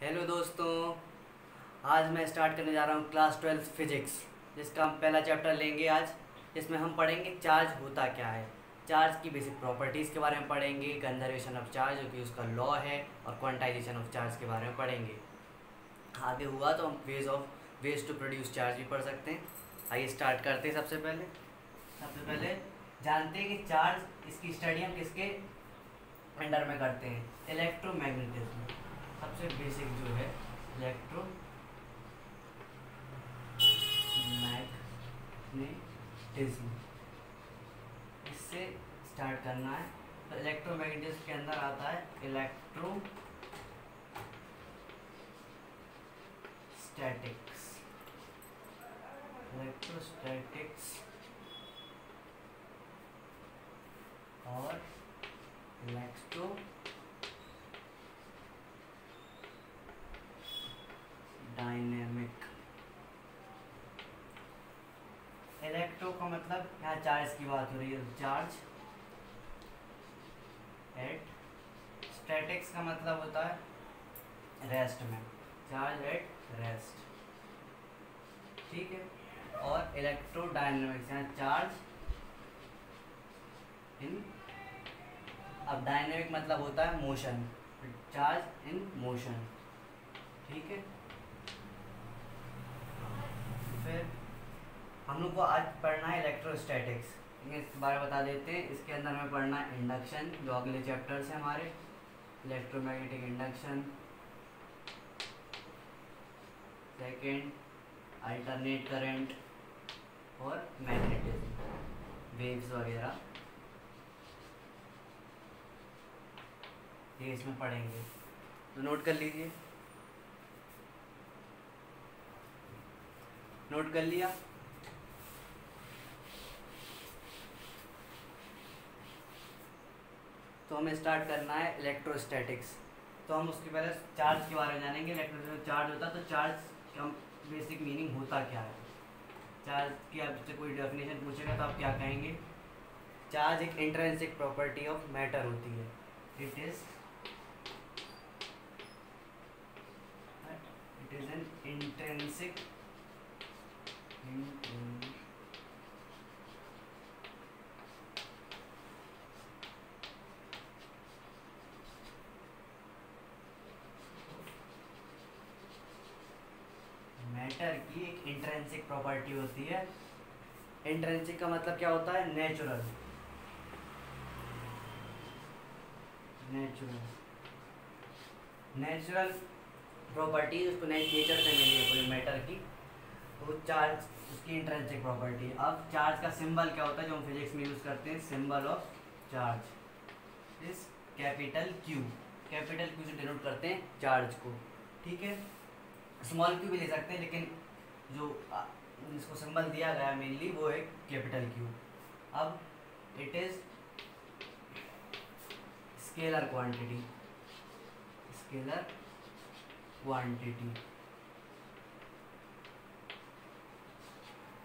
Hello दोस्तों, आज मैं स्टार्ट करने जा रहा हूँ क्लास 12 फिजिक्स, जिसका हम पहला चैप्टर लेंगे आज। जिसमें हम पढ़ेंगे चार्ज होता क्या है, चार्ज की बेसिक प्रॉपर्टीज़ के बारे में पढ़ेंगे, कंजर्वेशन ऑफ चार्ज जो कि उसका लॉ है, और क्वांटाइजेशन ऑफ चार्ज के बारे में पढ़ेंगे। आगे हुआ तो हम वेज टू प्रोड्यूस चार्ज भी पढ़ सकते हैं। आइए स्टार्ट करते हैं। सबसे पहले जानते हैं कि चार्ज इसकी स्टडी हम किसके अंडर में करते हैं, इलेक्ट्रोमैग्नेटिज्म। सबसे बेसिक जो है इलेक्ट्रोमैग्नेटिज्म, इससे स्टार्ट करना है। तो इलेक्ट्रोमैग्नेटिज्म के अंदर आता है इलेक्ट्रोस्टैटिक्स और इलेक्ट्रोडायनेमिक। इलेक्ट्रो का मतलब यहाँ चार्ज की बात हो रही है, चार्ज एट। स्टैटिक्स का मतलब होता है रेस्ट में, चार्ज एट रेस्ट, ठीक है। और इलेक्ट्रोडायनेमिक्स यहाँ चार्ज इन, अब डायनेमिक मतलब होता है मोशन, चार्ज इन मोशन, ठीक है। फिर हम लोग को आज पढ़ना है इलेक्ट्रोस्टैटिक्स, इसके बारे में बता देते हैं। इसके अंदर हमें पढ़ना है इंडक्शन, जो अगले चैप्टर्स हैं हमारे, electromagnetic induction, second alternate current और मैग्नेटिज्म, वेव्स वगैरह, ये इसमें पढ़ेंगे। तो नोट कर लीजिए, नोट कर लिया। तो हमें स्टार्ट करना है इलेक्ट्रोस्टैटिक्स। तो हम उसके पहले चार्ज के बारे में जानेंगे। इलेक्ट्रो चार्ज होता है, तो चार्ज का बेसिक मीनिंग होता क्या है। चार्ज की आपसे कोई डेफिनेशन पूछेगा तो आप क्या कहेंगे? चार्ज एक इंट्रिंसिक प्रॉपर्टी ऑफ मैटर होती है। It is an intrinsic matter की एक इंट्रिंसिक प्रॉपर्टी होती है। इंट्रिंसिक का मतलब क्या होता है? नेचुरल प्रॉपर्टी, उसको नेचर से मिली है कोई मैटर की, तो चार्ज उसकी इंट्रिंसिक प्रॉपर्टी। अब चार्ज का सिंबल क्या होता है जो हम फिजिक्स में यूज करते हैं? सिंबल ऑफ चार्ज इस कैपिटल क्यू से डिनोट करते हैं चार्ज को, ठीक है। स्मॉल क्यू भी ले सकते हैं, लेकिन जो इसको सिंबल दिया गया मेनली वो है कैपिटल क्यू। अब इट इज स्केलर क्वांटिटी,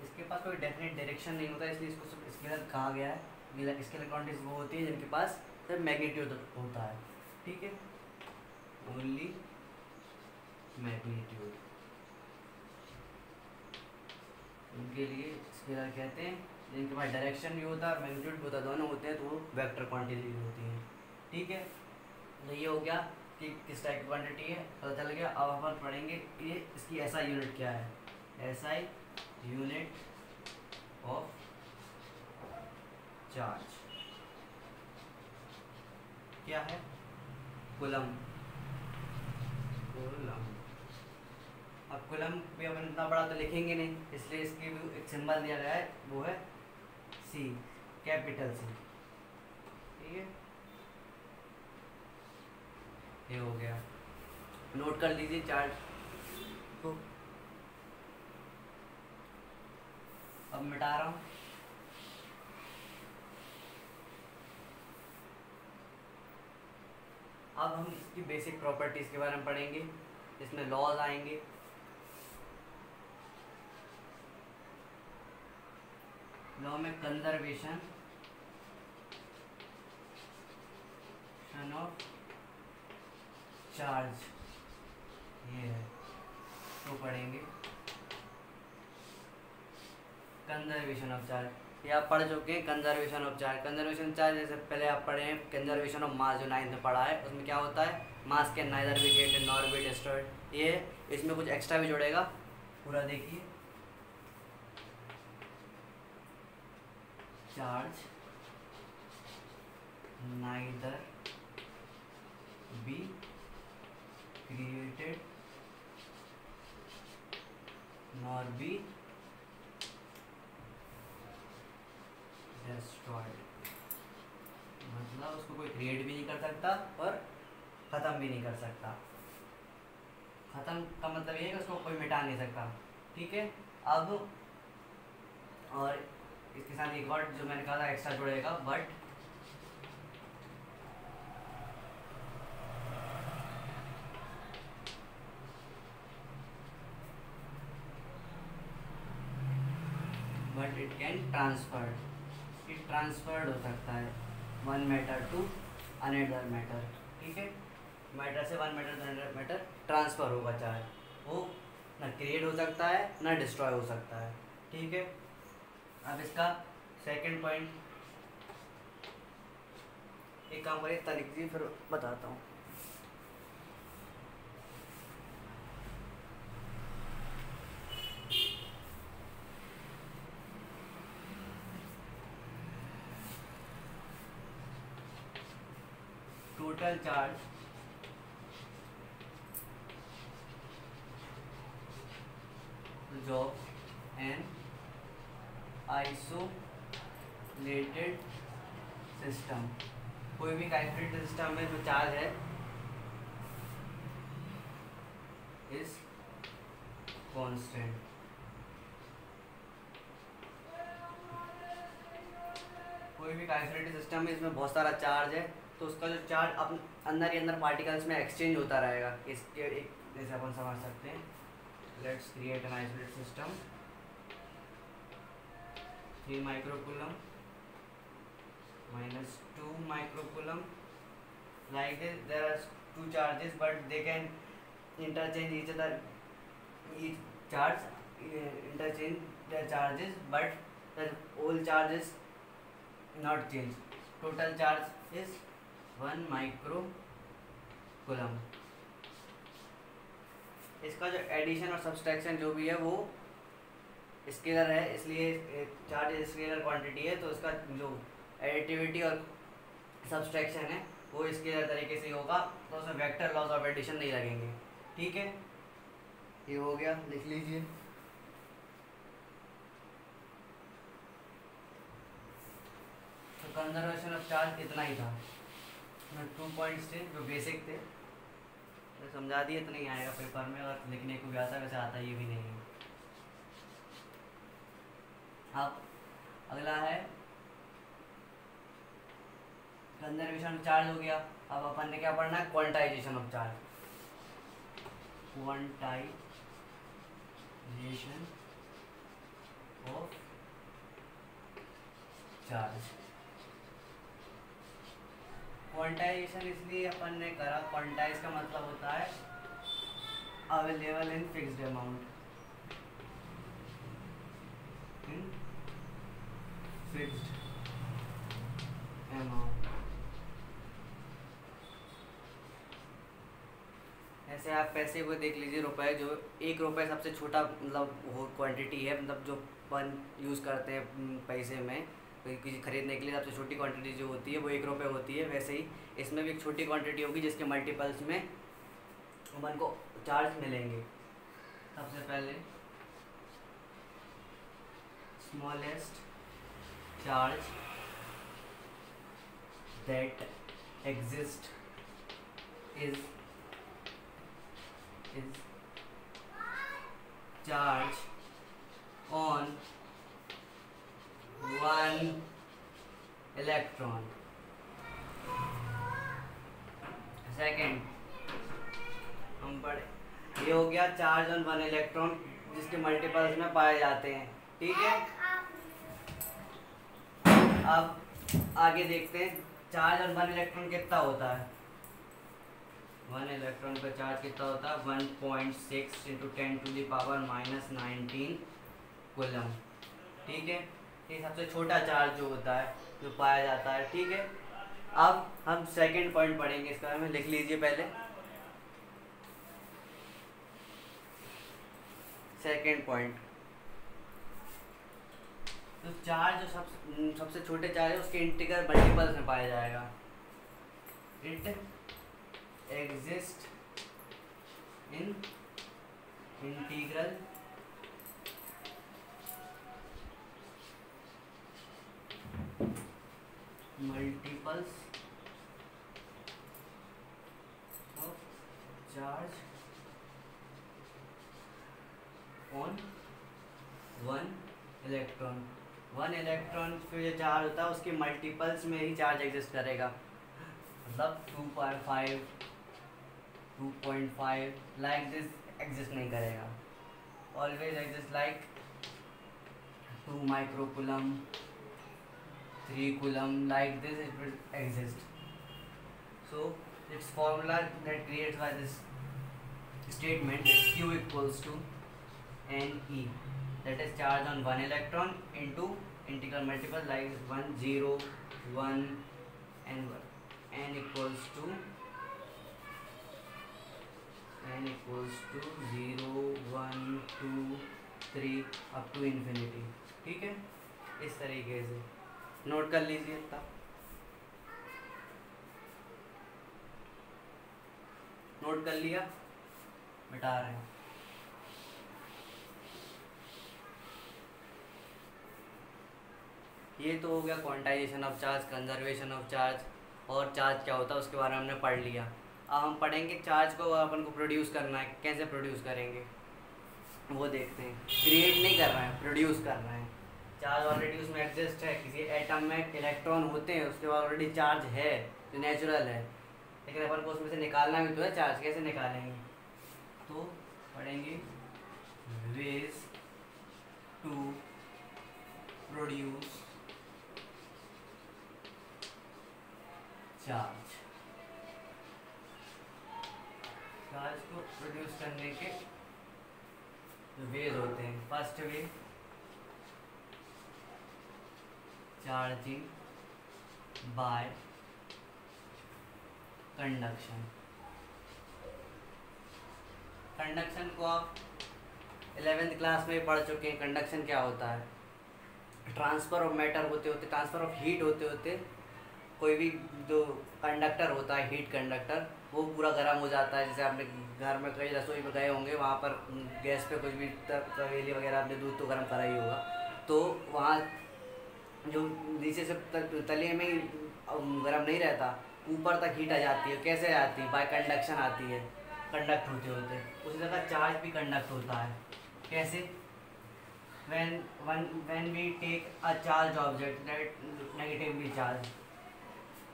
इसके पास कोई डेफिनेट डायरेक्शन नहीं होता, इसलिए इसको सिर्फ स्केलर कहा गया है। स्केलर क्वांटिटीज वो होती है जिनके पास सिर्फ मैग्नीट्यूड होता है, ठीक है, ओनली मैग्नीट्यूड, उनके लिए स्केलर कहते हैं। जिनके पास डायरेक्शन भी होता है और मैग्नीट्यूड भी होता है, दोनों होते हैं, तो वो वेक्टर क्वांटिटी होती हैं, ठीक है। तो ये हो गया कि किस टाइप की क्वांटिटी है, पता चल गया। अब अपन पढ़ेंगे कि इसकी एसआई यूनिट क्या है। एसआई यूनिट ऑफ चार्ज क्या है? कूलम। अब कूलम भी अपन इतना बड़ा तो लिखेंगे नहीं, इसलिए इसकी भी एक सिंबल दिया गया है, वो है सी, कैपिटल सी, ठीक है। ये हो गया, नोट कर लीजिए चार्ज को। अब मिटा रहा हूँ। अब हम इसकी बेसिक प्रॉपर्टीज के बारे में पढ़ेंगे, इसमें लॉज आएंगे। लॉ में कंजर्वेशन ऑफ चार्ज, ये है, तो पढ़ेंगे कंजर्वेशन ऑफ चार्ज। ये आप पढ़ चुके हैं conservation of charge. Conservation charge जैसे पहले आप पढ़े हैं कंजर्वेशन ऑफ मास, जो 9th में पढ़ा है, उसमें क्या होता है, मास can neither be created nor be destroyed. ये इसमें कुछ एक्स्ट्रा भी जुड़ेगा, पूरा देखिए। Charge neither be created nor be destroyed, मतलब उसको कोई क्रिएट भी नहीं कर सकता और ख़त्म भी नहीं कर सकता। ख़त्म का मतलब ये है कि उसको कोई मिटा नहीं सकता, ठीक है। अब और इसके साथ एक और जो मैंने कहा था एक्स्ट्रा जुड़ेगा, but it can transferred, it transferred हो सकता है one matter to another matter, ठीक है। मैटर से one matter to another matter transfer होगा चार्ज, वो ना क्रिएट हो सकता है ना डिस्ट्रॉय हो सकता है, ठीक है। अब इसका सेकंड पॉइंट, एक काम करिए तारीख जी, फिर बताता हूँ। Total charge of an isolated system, कोई भी आइसोलेटेड सिस्टम में जो चार्ज है इज कांस्टेंट। कोई भी आइसोलेटेड सिस्टम में इसमें बहुत सारा चार्ज है, तो उसका जो चार्ज अब अंदर ही अंदर पार्टिकल्स में एक्सचेंज होता रहेगा। इसके एक जैसे अपन समझ सकते हैं, let's create an isolated system, 3 microcoulomb minus 2 microcoulomb, like this there are two charges but they can interchange each other, each charge interchange their charges but the whole charge is not changed. Total charge is 1 microcoulomb. इसका जो addition और subtraction जो भी है वो scalar है, इसलिए charge scalar quantity है, तो इसका जो एडिटिविटी और सब्सट्रैक्शन है वो स्केलर तरीके से होगा, तो उसमें वेक्टर लॉस ऑफ एडिशन नहीं लगेंगे, ठीक है। ये हो गया, लिख लीजिए। तो कंजर्वेशन ऑफ चार्ज इतना ही था, 2 पॉइंट्स थे जो बेसिक थे, तो समझा दिए। इतना ही आएगा पेपर में, और लिखने को भी आता है, वैसे आता ये भी नहीं है। अब अगला है कंजर्वेशन ऑफ चार्ज हो गया। अब अपन ने क्या पढ़ना है, quantization of charge. Quantization of charge, quantization इसलिए अपन ने करा, क्वांटाइज का मतलब होता है available in fixed amount, in fixed amount. ऐसे आप पैसे को देख लीजिए, रुपए, जो 1 रुपये सबसे छोटा मतलब वो क्वांटिटी है, मतलब जो अपन यूज़ करते हैं पैसे में किसी खरीदने के लिए, सबसे छोटी क्वांटिटी जो होती है वो 1 रुपये होती है। वैसे ही इसमें भी एक छोटी क्वांटिटी होगी जिसके मल्टीपल्स में अपन को चार्ज मिलेंगे। सबसे पहले smallest charge that exist is charge on 1 electron. Second हम पढ़े, ये हो गया चार्ज ऑन 1 इलेक्ट्रॉन जिसके मल्टीपल्स में पाए जाते हैं, ठीक है। अब आगे देखते हैं चार्ज ऑन 1 इलेक्ट्रॉन कितना होता है। 1 इलेक्ट्रॉन का चार्ज कितना होता है 1.6 इंटू 10⁻⁻19 कूलम। ठीक है, ये सबसे छोटा चार्ज जो होता है जो पाया जाता है। ठीक है, अब हम सेकंड पॉइंट पढ़ेंगे, इसके बारे में लिख लीजिए पहले। सेकंड पॉइंट, तो चार्ज जो सबसे छोटे चार्ज है उसके इंटीग्रल मल्टीपल्स में पाया जाएगा। It exist in integral multiples of charge on 1 electron. 1 electron पे जो चार्ज होता है उसके मल्टीपल्स में ही चार्ज एग्जिस्ट करेगा, मतलब 2.5 2.5 लाइक दिस एग्जिस्ट नहीं करेगा। Always exist like 2 microcoulomb 3 coulomb, like this it will exist. So it's formula that creates by this statement is Q equals to Ne, that is charge on 1 electron into integral multiple like 1 0 1 and 1, n equals to 0 1 2 3 up to infinity। ठीक है, इस तरीके से note कर लीजिए। इतना note कर लिया, मिटा रहे हैं। ये तो हो गया quantization of charge, conservation of charge, और चार्ज क्या होता है उसके बारे में हमने पढ़ लिया। अब हम पढ़ेंगे चार्ज को अपन को प्रोड्यूस करना है, कैसे प्रोड्यूस करेंगे वो देखते हैं। क्रिएट नहीं कर रहे हैं, प्रोड्यूस कर रहे हैं। चार्ज ऑलरेडी उसमें एग्जिस्ट है, किसी एटम में इलेक्ट्रॉन होते हैं, उसके बाद ऑलरेडी चार्ज है जो नेचुरल है, लेकिन अपन को उसमें से निकालना भी तो है चार्ज। कैसे निकालेंगे, तो पढ़ेंगे ways to produce charge. Charge को प्रोड्यूस करने के वेज होते हैं। First way charging by conduction. Conduction को आप 11th क्लास में पढ़ चुके हैं। कंडक्शन क्या होता है, ट्रांसफ़र ऑफ मैटर होते होते, ट्रांसफ़र ऑफ हीट होते होते कोई भी जो कंडक्टर होता है, हीट कंडक्टर, वो पूरा गर्म हो जाता है। जैसे आपने घर में कहीं रसोई में गए होंगे, वहाँ पर गैस पे कुछ भी तवेली वगैरह आपने दूध तो गर्म करा ही होगा, तो वहाँ जो नीचे से तले में ही गर्म नहीं रहता, ऊपर तक हीट आ जाती है। कैसे आती है, बाय कंडक्शन आती है, कंडक्ट होते होते। उसी तरह चार्ज भी कंडक्ट होता है। कैसे, when we take a charged object that negatively charged,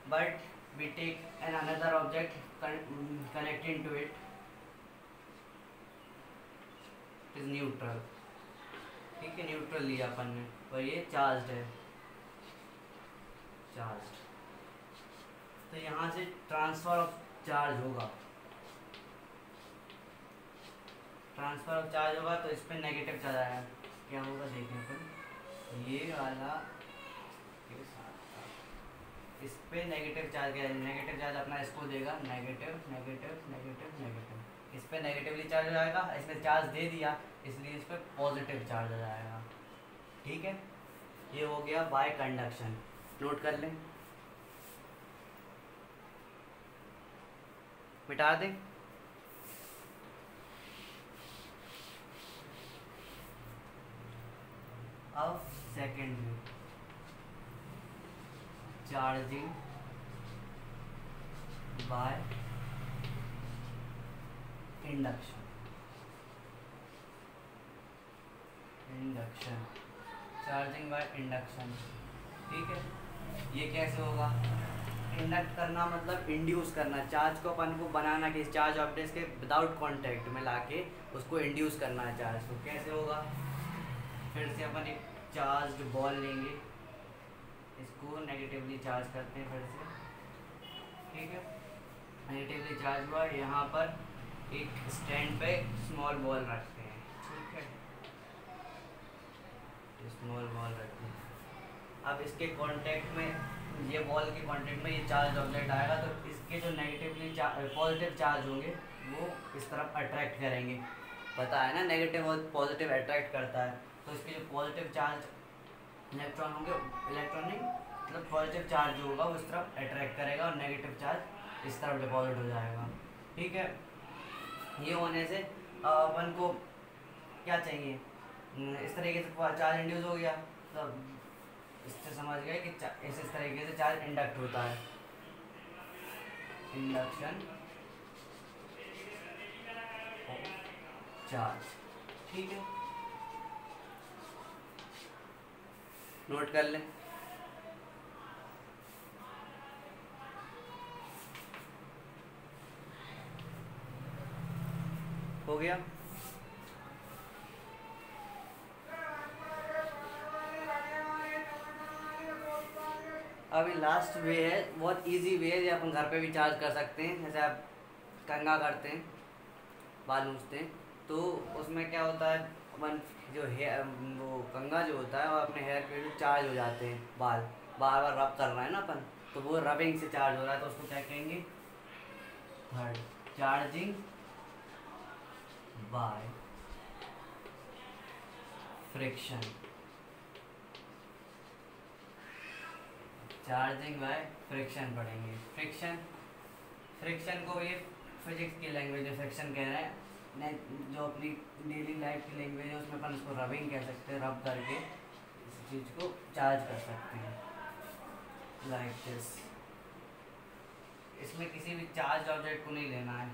but we take another object connecting to it is neutral। ठीक है, न्यूट्रल लिया अपन ने और ये चार्ज्ड है, चार्ज्ड। तो यहाँ से ट्रांसफ़र ऑफ चार्ज होगा, ट्रांसफ़र ऑफ चार्ज होगा तो इस पर नेगेटिव चार्ज आएगा। क्या होगा देखें अपन, ये वाला के साथ इस पे नेगेटिव चार्ज, क्या नेगेटिव चार्ज अपना इसको देगा, नेगेटिव नेगेटिव नेगेटिव नेगेटिव। इस पे नेगेटिवली चार्ज हो जाएगा, इसने चार्ज दे दिया इसलिए इस पर पॉजिटिव चार्ज हो जाएगा। ठीक है, ये हो गया बाय कंडक्शन। नोट कर लें, मिटा दें। अब सेकेंड में charging by induction. Induction, charging by induction. ठीक है, ये कैसे होगा, इंडक्ट करना मतलब इंड्यूस करना, चार्ज को अपन को बनाना कि चार्ज ऑब्जेक्ट के विदाउट कांटेक्ट में लाके उसको इंड्यूस करना है चार्ज को। कैसे होगा, फिर से अपन एक चार्ज्ड बॉल लेंगे, इसको नेगेटिवली चार्ज करते हैं फिर से। ठीक है, नेगेटिवली चार्ज हुआ, यहाँ पर एक स्टैंड पे स्मॉल बॉल रखते हैं, ठीक है, स्मॉल बॉल रखते हैं। अब इसके कांटेक्ट में, ये बॉल के कांटेक्ट में ये चार्ज ऑब्जेक्ट आएगा, तो इसके जो नेगेटिवली पॉजिटिव चार्ज होंगे वो इस तरफ अट्रैक्ट करेंगे। पता है ना, नेगेटिव और पॉजिटिव अट्रैक्ट करता है, तो इसके जो पॉजिटिव चार्ज इलेक्ट्रॉन होंगे, इलेक्ट्रॉनिक मतलब पॉजिटिव चार्ज जो होगा वो इस तरफ अट्रैक्ट करेगा और नेगेटिव चार्ज इस तरफ डिपॉजिट हो जाएगा, ठीक है। ये होने से अपन को क्या चाहिए, इस तरीके से चार्ज इंड्यूस हो गया, तो इससे समझ गए कि इस तरीके से चार्ज इंडक्ट होता है, इंडक्शन चार्ज, ठीक है, नोट कर लें। हो गया। अभी लास्ट वे है, बहुत इजी वे है, ये अपन घर पे भी चार्ज कर सकते हैं। जैसे आप कंघा करते हैं, बाल नूचते हैं, तो उसमें क्या होता है, अपन जो हेयर, वो कंघा जो होता है वो अपने हेयर पे चार्ज हो जाते हैं, बाल बार बार रब कर रहे हैं ना अपन, तो वो रबिंग से चार्ज हो रहा है, तो उसको क्या कहेंगे, third charging by friction, charging by friction पढ़ेंगे। फ्रिक्शन, फ्रिक्शन को ये फिजिक्स की लैंग्वेज में फ्रिक्शन कह रहे हैं, जो अपनी डेली लाइफ की लैंग्वेज है उसमें अपन उसको रबिंग कह सकते हैं, रब करके इस चीज़ को चार्ज कर सकते हैं, लाइक दिस। इसमें किसी भी चार्ज ऑब्जेक्ट को नहीं लेना है,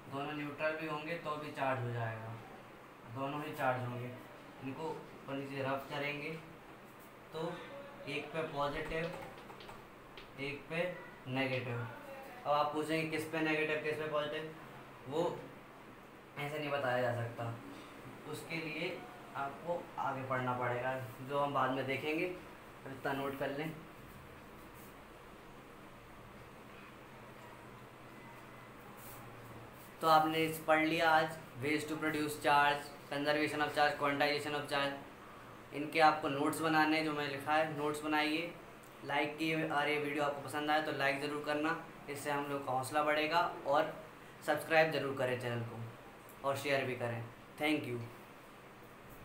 दोनों न्यूट्रल भी होंगे तो भी चार्ज हो जाएगा, दोनों ही चार्ज होंगे। इनको अपन इसे रब करेंगे तो एक पे पॉजिटिव, एक पे नेगेटिव। अब आप पूछेंगे किस पे नेगेटिव किस पे पॉजिटिव, वो ऐसे नहीं बताया जा सकता, उसके लिए आपको आगे पढ़ना पड़ेगा, जो हम बाद में देखेंगे। इतना नोट कर लें। तो आपने इस पढ़ लिया आज, ways to produce charge, conservation of charge, quantization of charge. इनके आपको नोट्स बनाने हैं, जो मैं लिखा है नोट्स बनाइए, लाइक किए, और ये वीडियो आपको पसंद आए तो लाइक ज़रूर करना, इससे हम लोग का हौसला बढ़ेगा, और सब्सक्राइब ज़रूर करें चैनल को और शेयर भी करें। Thank you.